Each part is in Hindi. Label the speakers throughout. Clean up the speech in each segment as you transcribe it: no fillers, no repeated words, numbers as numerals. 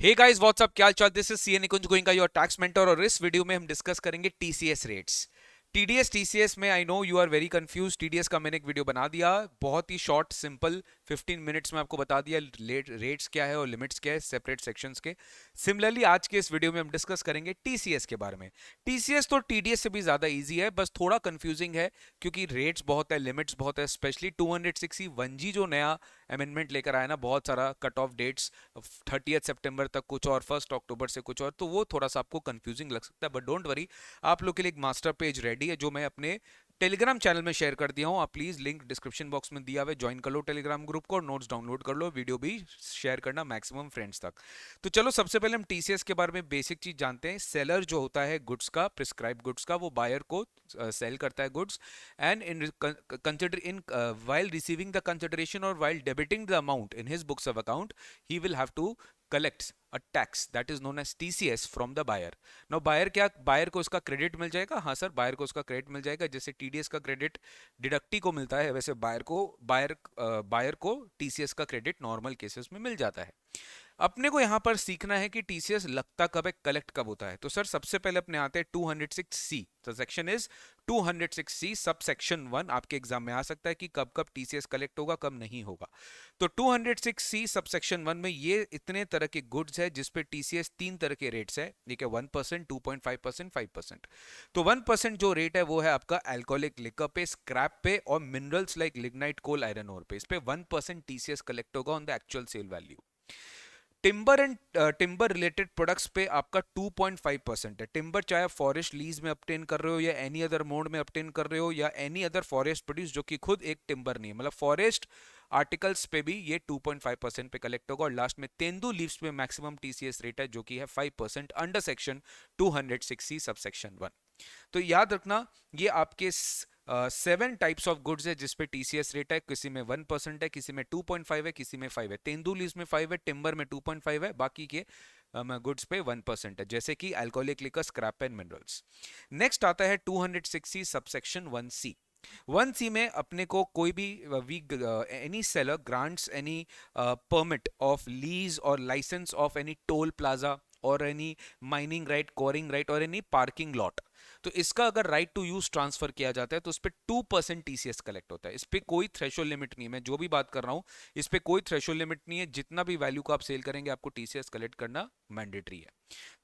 Speaker 1: हे गाइस व्हाट्सअप, क्या हाल चाल। This is CA Nikunj Goenka, your tax mentor. और इस वीडियो में हम डिस्कस करेंगे टीसीएस रेट्स। टीडीएस टीसीएस में I know you are very confuse. TDS का मैंने एक वीडियो बना दिया, बहुत ही शॉर्ट सिंपल 15 मिनट्स में आपको बता दिया रेट्स क्या है और लिमिट्स क्या है सेपरेट सेक्शंस के। सिमिलरली आज के इस वीडियो में हम डिस्कस करेंगे टीसीएस के बारे में। टीसीएस तो टीडीएस से भी ज्यादा इजी है, बस थोड़ा कंफ्यूजिंग है क्योंकि रेट्स बहुत है, लिमिट्स बहुत है। स्पेशली 260 1G जो नया अमेंडमेंट लेकर आया ना, बहुत सारा कट ऑफ डेट्स 30 सितंबर तक कुछ और 1 अक्टूबर से कुछ और, तो वो थोड़ा सा आपको कंफ्यूजिंग लग सकता है। बट डोंट वरी, आप लोग के लिए एक मास्टर पेज रेडी है जो मैं अपने टेलीग्राम चैनल में शेयर कर दिया हूं। आप प्लीज लिंक डिस्क्रिप्शन बॉक्स में दिया हुआ है, ज्वाइन कर लो टेलीग्राम ग्रुप को और नोट्स डाउनलोड कर लो। वीडियो भी शेयर करना मैक्सिमम फ्रेंड्स तक। तो चलो सबसे पहले हम टीसीएस के बारे में बेसिक चीज जानते हैं। सेलर जो होता है गुड्स का, प्रिस्क्राइब गुड्स का, वो बायर को सेल करता है goods, and in consider in while receiving the consideration or while debiting the amount in his books of account, he will have to collects a tax that is known as TCS from the buyer. Now buyer क्या, बायर को उसका क्रेडिट मिल जाएगा। हाँ सर, बायर को उसका क्रेडिट मिल जाएगा। जैसे टीडीएस का क्रेडिट डिडक्टी को मिलता है, वैसे बायर को टीसीएस का क्रेडिट नॉर्मल केसेस में मिल जाता है। अपने को यहां पर सीखना है कि टीसीएस लगता कब है, कलेक्ट कब होता है। तो सर सबसे पहले अपने आते हैं 206C। तो section is 206C sub section 1। आपके एग्जाम में आ सकता है कि कब कब टीसीएस कलेक्ट होगा, कब नहीं होगा। तो 206C सब सेक्शन 1 में ये इतने तरह के गुड्स है जिसपे टीसीएस 3 तरह के रेट्स है। ठीक है, 1%, 2.5%, 5%। तो 1% जो रेट है वो है आपका अल्कोहलिक लिकर पे, स्क्रैप पे और minerals like lignite, coal, iron ore पे। इस पे 1% टीसीएस कलेक्ट होगा on the actual sale value. Timber and timber related products पे आपका 2.5% है। टिम्बर चाहे आप फॉरेस्ट लीज में ऑब्टेन कर रहे हो या एनी अदर मोड में ऑब्टेन कर रहे हो या एनी अदर फॉरेस्ट प्रोड्यूस जो कि खुद एक टिम्बर नहीं है, मतलब फॉरेस्ट आर्टिकल्स पे भी ये 2.5% पे कलेक्ट होगा। और लास्ट में तेंदू लीव्स पे मैक्सिमम टीसीएस रेट है जो कि है 5% under section 206C sub section 1। तो याद रखना, ये आपके 7 टाइप्स ऑफ गुड्स है जिसपे टीसीएस रेट है। किसी में 1% है, किसी में 2.5 है, किसी में 5 है। तेंदुल में 5 है, टिम्बर में 2.5 है, बाकी के गुड्स पे 1% है, जैसे कि alcoholic liquor, scrap and minerals. Next आता है 206C सबसेक्शन 1C। 1C में अपने को कोई भी any seller grants any permit of lease और licence of any toll plaza और any mining right, coring right और एनी पार्किंग लॉट। तो इसका अगर राइट टू यूज ट्रांसफर किया जाता है तो उस पर 2% टीसीएस कलेक्ट होता है। इस पर कोई थ्रेशोल्ड लिमिट नहीं है, मैं जो भी बात कर रहा हूं इस पर कोई थ्रेशोल्ड लिमिट नहीं है। जितना भी वैल्यू को आप सेल करेंगे आपको टीसीएस कलेक्ट करना मैंडेटरी है।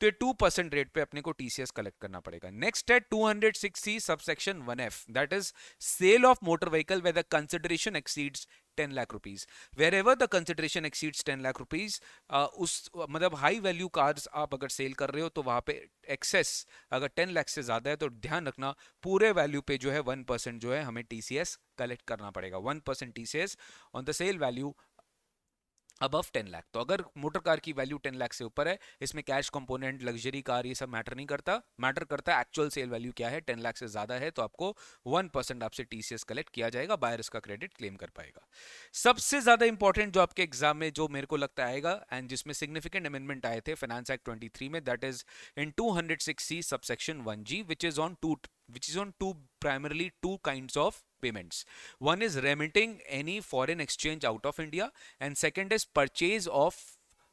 Speaker 1: तो ये 2% रेट पे अपने को टीसीएस कलेक्ट करना पड़ेगा। नेक्स्ट है 206C subsection 1F, that is sale of motor vehicle where the consideration exceeds 10 lakh rupees. Wherever the consideration exceeds 10 lakh rupees, उस मतलब हाई वैल्यू कार्स आप अगर सेल कर रहे हो तो वहां पे एक्सेस अगर 10 लाख से ज्यादा है तो ध्यान रखना पूरे वैल्यू पे जो है 1% जो है हमें टीसीएस कलेक्ट करना पड़ेगा। 1% TCS on the sale value above 10 lakh. तो अगर मोटर कार की वैल्यू 10 लाख से ऊपर है, इसमें कैश कंपोनेंट, लग्जरी कार, ये सब मैटर नहीं करता। मैटर करता है एक्चुअल सेल वैल्यू क्या है। 10 लाख से ज्यादा है तो आपको 1% आपसे टीसीएस कलेक्ट किया जाएगा, बायर इसका क्रेडिट क्लेम कर पाएगा। सबसे ज्यादा इंपॉर्टेंट जो आपके एग्जाम में जो मेरे को लगता आएगा एंड जिसमें सिग्निफिकेंट अमेंडमेंट आए थे फाइनेंस एक्ट 23 में, that is in 206C subsection 1G, which is on primarily two kinds of payments. One is remitting any foreign exchange out of India and second is purchase of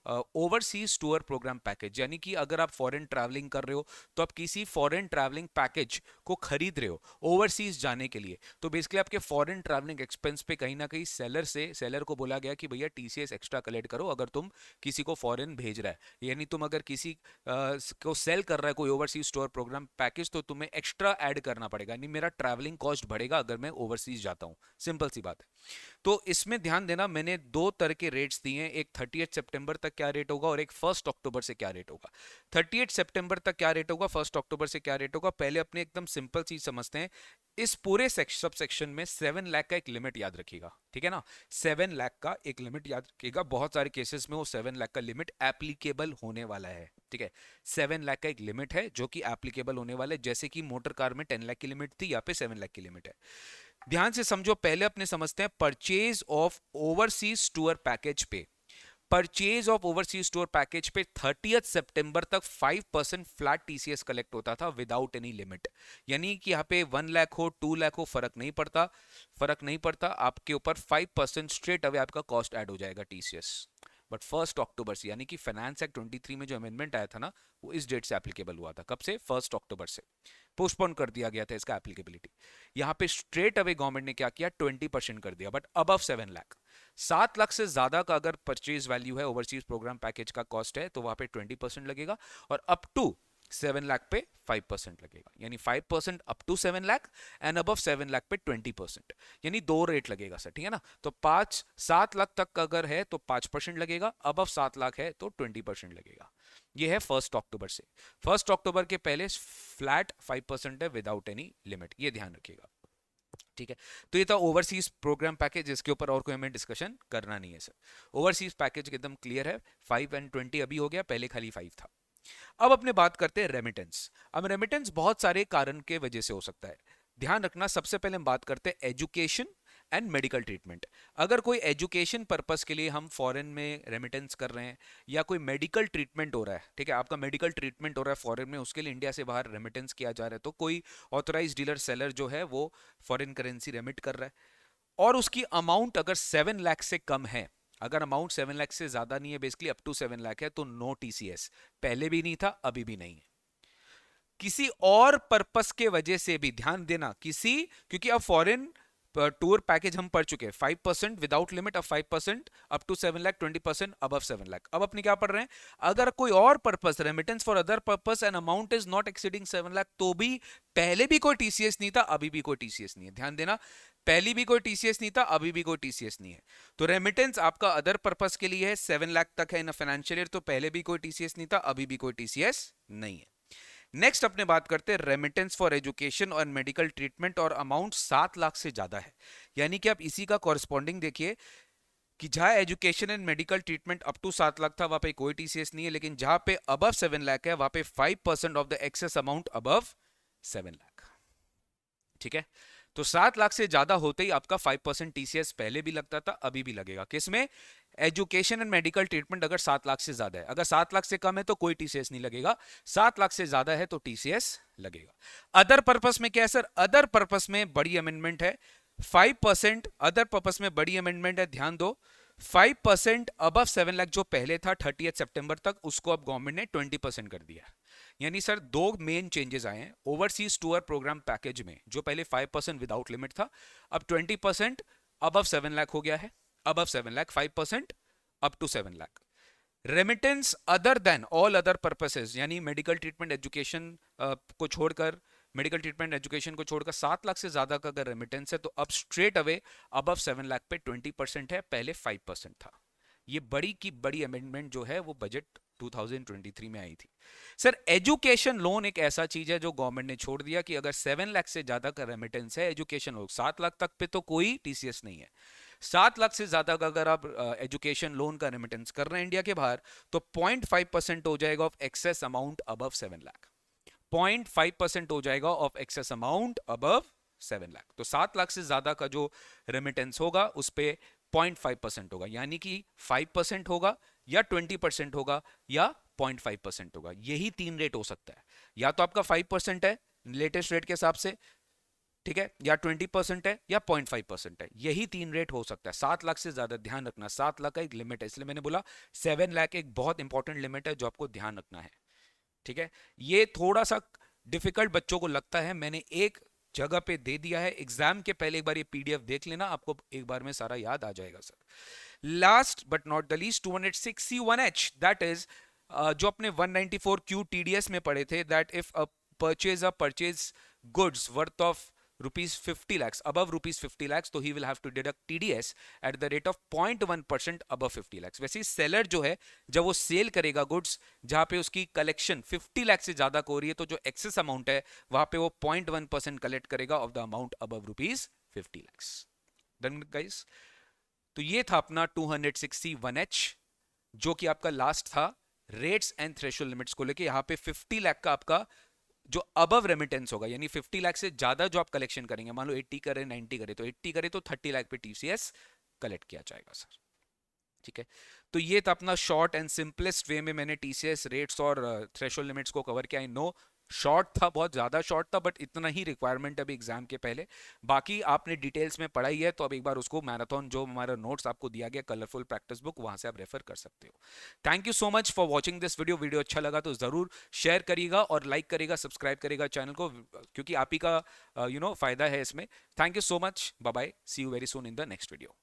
Speaker 1: overseas tour program package. यानी कि अगर आप फॉरेन ट्रैवलिंग कर रहे हो तो आप किसी फॉरेन ट्रैवलिंग पैकेज को खरीद रहे हो ओवरसीज जाने के लिए, तो बेसिकली आपके फॉरेन ट्रैवलिंग एक्सपेंस पे कहीं ना कहीं सेलर को बोला गया कि भैया टीसीएस एक्स्ट्रा कलेक्ट करो अगर तुम किसी को फॉरेन भेज रहा है। यानी तुम अगर किसी को सेल कर रहा है कोई ओवरसीज टूर प्रोग्राम पैकेज तो तुम्हें एक्स्ट्रा ऐड करना पड़ेगा, यानी मेरा ट्रैवलिंग कॉस्ट बढ़ेगा अगर मैं ओवरसीज जाता हूं। सिंपल सी बात है। तो इसमें ध्यान देना, मैंने दो तरह के रेट्स दिए हैं, एक 30 सितंबर तक क्या रेट होगा और एक 1 अक्टूबर से क्या रेट होगा। 30 सितंबर तक क्या रेट होगा, 1 अक्टूबर से क्या रेट होगा। पहले अपने एकदम सिंपल चीज समझते हैं। इस पूरे सब सेक्शन में 7 लाख का एक लिमिट याद रखिएगा, ठीक है ना। 7 लाख का एक लिमिट याद रखिएगा। बहुत सारे केसेस में वो 7 लाख का लिमिट एप्लीकेबल होने वाला है, ठीक है। 7 लाख का एक लिमिट है जो कि एप्लीकेबल होने वाला है, जैसे कि मोटर कार में 10 लाख की लिमिट थी, यहाँ पे 7 लाख की लिमिट है। ध्यान से समझो, पहले अपने समझते हैं purchase of overseas tour package पे। Purchase of overseas tour package पे 30 सितंबर तक 5% फ्लैट टीसीएस कलेक्ट होता था विदाउट एनी लिमिट। यानी कि यहाँ पे 1 लाख हो 2 लाख हो फर्क नहीं पड़ता आपके ऊपर 5% स्ट्रेट अवे आपका कॉस्ट ऐड हो जाएगा टीसीएस। बट 1 अक्टूबर से, यानी कि फाइनेंस एक्ट 23 में जो अमेंडमेंट आया था ना, वो इस डेट से एप्लीकेबल हुआ था। कब से? 1 अक्टूबर से पोस्टपोन कर दिया गया था इसका एप्लीकेबिलिटी। यहाँ पे स्ट्रेट अवे गवर्नमेंट ने क्या किया, 20% कर दिया, बट अबव 7 लाख। 7 लाख से ज्यादा का अगर परचेज वैल्यू है, ओवरसीज प्रोग्राम पैकेज का कॉस्ट है, तो वहां पे 20% लगेगा, और अप टू 7 लाख पे 5% लगेगा, यानी 5% up to 7 lakh and above 7 lakh पे 20%, यानी 2 रेट लगेगा सर, ठीक है ना। तो 7 लाख तक अगर है तो 5% लगेगा, अबव 7 लाख है तो 20% लगेगा। ये है 1 अक्टूबर से। 1 अक्टूबर के पहले फ्लैट 5% है विदाउट एनी लिमिट, ये ध्यान रखिएगा, ठीक है। तो ये था ओवरसीज प्रोग्राम पैकेज, इसके ऊपर और कोई हमें डिस्कशन करना नहीं है सर। ओवरसीज पैकेज एकदम क्लियर है, 5 एंड 20 अभी हो गया, पहले खाली 5 था। अब अपने बात करते हैं रेमिटेंस। अब रेमिटेंस बहुत सारे कारण के वजह से हो सकता है, ध्यान रखना। सबसे पहले हम बात करते हैं एजुकेशन एंड मेडिकल ट्रीटमेंट। अगर कोई एजुकेशन पर्पस के लिए हम फॉरेन में रेमिटेंस कर रहे हैं, या कोई मेडिकल ट्रीटमेंट हो रहा है, ठीक है, आपका मेडिकल ट्रीटमेंट हो रहा है फॉरेन में, उसके लिए इंडिया से बाहर रेमिटेंस किया जा रहा है, तो कोई ऑथराइज डीलर सेलर जो है वो फॉरेन करेंसी रेमिट कर रहा है, और उसकी अमाउंट अगर 7 लाख से कम है, अगर अमाउंट 7 लाख से ज्यादा नहीं है, बेसिकली अप टू 7 लाख है, तो नो टीसीएस। पहले भी नहीं था, अभी भी नहीं है। किसी और पर्पस के वजह से भी ध्यान देना, किसी, क्योंकि अब फॉरेन टूर पैकेज हम पढ़ चुके हैं, 5% विदाउट लिमिट, अब 5% up to 7 lakh, 20% above 7 lakh. अब अपने क्या पढ़ रहे हैं, अगर कोई और purpose, remittance for other purpose and amount is not exceeding 7 lakh, तो भी पहले भी कोई टीसीएस नहीं था, अभी भी कोई टीसीएस नहीं है। ध्यान देना, पहली भी कोई टीसीएस नहीं था, अभी भी कोई टीसीएस नहीं है। तो रेमिटेंस आपका अदर पर्पस के लिए है, 7 लाख तक है इन फाइनेंशियल ईयर, तो पहले भी कोई टीसीएस नहीं था, अभी भी कोई टीसीएस नहीं है। नेक्स्ट अपने बात करते हैं रेमिटेंस फॉर एजुकेशन और मेडिकल ट्रीटमेंट, और अमाउंट 7 लाख से ज्यादा है, यानी कि आप इसी का कॉरेस्पॉन्डिंग देखिए कि जहां education and medical treatment up to 7 lakh था, वहां पे कोई टीसीएस नहीं है, लेकिन जहां पे अबव 7 लाख है, वहां पे 5% of the excess amount above 7 lakh, ठीक है। तो 7 लाख से ज्यादा होते ही आपका 5% टीसीएस पहले भी लगता था, अभी भी लगेगा। किसमें? एजुकेशन एंड मेडिकल ट्रीटमेंट अगर 7 लाख से ज्यादा है, अगर 7 लाख से कम है तो कोई टीसीएस नहीं लगेगा, 7 लाख से ज्यादा है तो टीसीएस लगेगा। अदर पर्पस में क्या है सर? अदर पर्पस में बड़ी अमेंडमेंट है, 5% अदर पर्पस में बड़ी अमेंडमेंट है, ध्यान दो। 5% अबव 7 लाख जो पहले था 30 सितंबर तक, उसको अब गवर्नमेंट ने 20% कर दिया। यानी सर दो मेन चेंजेस आए हैं ओवरसीज टूर प्रोग्राम पैकेज में, जो पहले 5% विदाउट लिमिट था, अब 20% अबव 7 लाख हो गया है। Above 7 lakh 5% up to 7 lakh. Remittance other than all other purposes, यानी मेडिकल ट्रीटमेंट एजुकेशन को छोड़कर, मेडिकल ट्रीटमेंट एजुकेशन को छोड़कर 7 लाख से ज्यादा का अगर रेमिटेंस है, तो अब स्ट्रेट अवे अबव 7 लाख पे 20% है, पहले 5% था। ये बड़ी की बड़ी अमेंडमेंट जो है वो बजट 2023 में आई थी। सर एजुकेशन लोन एक ऐसा चीज है जो गवर्नमेंट ने छोड़ दिया कि अगर 7 लाख से ज्यादा का रेमिटेंस है एजुकेशन लोन, 7 लाख तक पे तो कोई टीसीएस नहीं है। 7 लाख से ज्यादा का अगर आप एजुकेशन लोन का रेमिटेंस कर रहे हैं इंडिया के बाहर, तो 0.5% हो जाएगा of excess amount above 7 lakh. 0.5% हो जाएगा of excess amount above 7 lakh. तो 7 लाख से ज्यादा का जो रेमिटेंस होगा उस पे 0.5% होगा, यानी कि 5% होगा, या 20% होगा, या 0.5% होगा। यही 3 रेट हो सकता है, या तो आपका 5% है लेटेस्ट रेट के हिसाब से, ठीक है, या 20% है, या 0.5% है। यही 3 रेट हो सकता है। 7 लाख से ज्यादा ध्यान रखना, 7 लाख का एक लिमिट है, इसलिए मैंने बोला 7 लाख एक बहुत इंपॉर्टेंट लिमिट है जो आपको ध्यान रखना है, ठीक है। ये थोड़ा सा डिफिकल्ट बच्चों को लगता है, मैंने एक जगह पे दे दिया है, एग्जाम के पहले एक बार ये पीडीएफ देख लेना, आपको एक बार में सारा याद आ जाएगा sir. Last but not the least 206C1H, that is जो अपने 194Q TDS में पढ़े थे, that if a purchase goods worth of ₹50 lakhs above ₹50 lakhs, तो he will have to deduct TDS at the rate of 0.1% above 50 lakhs। वैसे सेलर जो है जब वो सेल करेगा गुड्स जहां पे उसकी कलेक्शन 50 लाख से ज्यादा को हो रही है, तो जो एक्सेस अमाउंट है वहां पे वो 0.1% कलेक्ट करेगा of the amount above ₹50 lakhs। Done guys? तो ये था अपना 261H, जो कि आपका लास्ट था रेट्स एंड थ्रेशोल्ड लिमिट्स को लेके। यहाँ पे 50 लाख का आपका जो अबव रेमिटेंस होगा, यानी 50 लाख से ज्यादा जो आप कलेक्शन करेंगे, मान लो 80 करे 90 करे, तो 80 करे तो 30 लाख पे टीसीएस कलेक्ट किया जाएगा सर, ठीक है। तो ये था अपना शॉर्ट एंड सिंपलेस्ट वे में मैंने टीसीएस रेट्स और थ्रेशोल्ड लिमिट्स को कवर किया। आई नो शॉर्ट था, बहुत ज़्यादा शॉर्ट था, बट इतना ही रिक्वायरमेंट अभी एग्जाम के पहले। बाकी आपने डिटेल्स में पढ़ाई है तो अब एक बार उसको मैराथन जो हमारा नोट्स आपको दिया गया कलरफुल प्रैक्टिस बुक, वहां से आप रेफर कर सकते हो। Thank you so much for watching this video. Video अच्छा लगा तो ज़रूर शेयर करिएगा और लाइक करेगा, सब्सक्राइब करेगा चैनल को, क्योंकि आप ही का फायदा है इसमें। Thank you so much, bye bye, see you very soon in the next video.